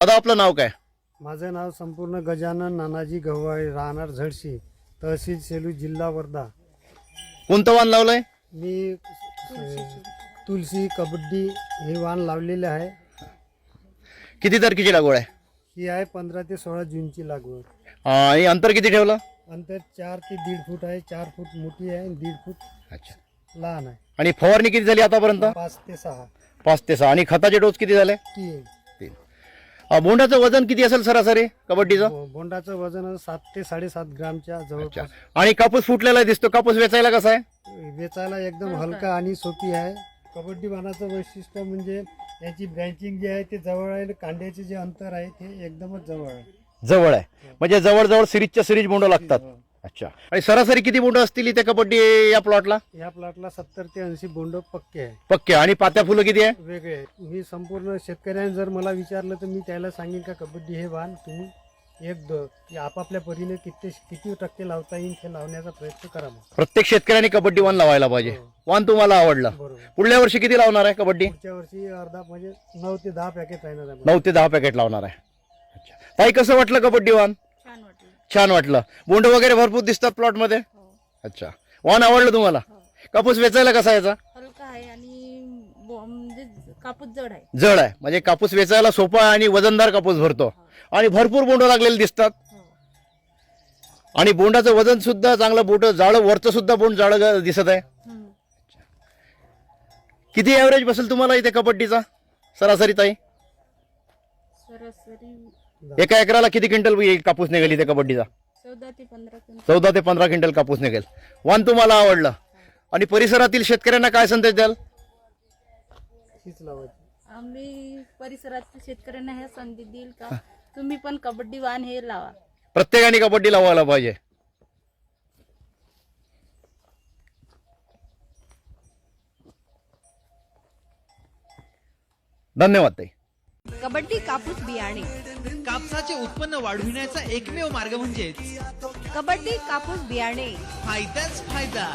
दादा आपलं नाव काय? माझं नाव संपूर्ण गजानन नानाजी गव्हाळे, राहणार झडशी, तहसील सेलू, जिल्हा वर्धा. कोणतं वाण लावलंय? मी तुलसी कबड्डी हे वाण लावलेले आहे. किती तारखेची लागवड आहे? ही आहे 15 ते 16 जूनची लागवड. आणि अंतर किती ठेवलं? अंतर 4 ते 1.5 फूट आहे. 4 फूट मोठी आहे आणि 1.5 फूट अच्छा. लहान आहे. आणि फवारणी किती झाली आतापर्यंत? 5 ते 6 5 ते 6. आणि खताचे डोस किती झाले? 3. बोंडाचं वजन किती असेल सरासरी कबड्डीचं? बोंडाचं वजन 7 ते 7.5 ग्रामच्या जवळपास. आणि कापूस फुटलेला दिसतो, कापूस वेचायला कसा आहे? वेचायला एकदम हलका आणि सोपी आहे. कबड्डी वाणाचं वैशिष्ट्य म्हणजे याची ब्रँचिंग जी आहे ते जवळ आहे. कांड्याचे जे अंतर आहे ते एकदमच जवळ आहे. जवळ आहे म्हणजे जवळ सिरीजच्या सिरीज बोंड लागतात. अच्छा. आणि सरासरी किती बोंड असतील इथे कबड्डी या प्लॉटला? या प्लॉटला 70 ते 80 बोंड पक्के आहे. पक्के. आणि पात्या फुलं किती आहे? वेगळे आहे. मी संपूर्ण शेतकऱ्यांनी जर मला विचारलं तर मी त्याला सांगेन का कबड्डी हे वाण तुम्ही आपापल्या परीने किती टक्के लावता येईल हे लावण्याचा प्रयत्न करावा. प्रत्येक शेतकऱ्याने कबड्डी वाण लावायला पाहिजे. वाण तुम्हाला आवडला? बरोबर. पुढल्या वर्षी किती लावणार आहे कबड्डी? पुढच्या वर्षी अर्धा म्हणजे 9 ते 10 पॅकेट राहणार आहे. 9 ते 10 पॅकेट लावणार आहे. अच्छा. ताई कसं वाटलं कबड्डी वाण? छान वाटलं. छान वाटलं. बोंड वगैरे भरपूर दिसतात प्लॉट मध्ये. अच्छा. वाण आवडलं तुम्हाला? कापूस वेचायला कसा याचा? हलका आहे आणि म्हणजे कापूस जड आहे. जड आहे म्हणजे कापूस वेचायला सोपा आहे आणि वजनदार कापूस भरतो. आणि भरपूर बोंड लागलेले दिसतात. आणि बोंडाचं वजन सुद्धा चांगलं, बोट जाळं, वरचं सुद्धा बोंड जाळं दिसत आहे. किती ऍव्हरेज बसेल तुम्हाला इथे कबड्डीचा सरासरी ताई? सरासरी एका एकराला किती क्विंटल कापूस निघेल इथे कबड्डीचा? 14 ते 15 क्विंटल. 14 ते 15 क्विंटल कापूस निघेल. वाण तुम्हाला आवडलं? आणि परिसरातील शेतकऱ्यांना काय संदेश द्याल? हीच लावायची. आम्ही परिसरातील शेतकऱ्यांना हे संधी देईल का तुम्ही पण कबड्डी वाण हे लावा. प्रत्येकाने कबड्डी लावायला पाहिजे. धन्यवाद ताई. कबड्डी कापूस बियाणे. कापसाचे उत्पन्न वाढविण्याचा एकमेव मार्ग म्हणजेच कबड्डी कापूस बियाणे. फायदाच फायदा.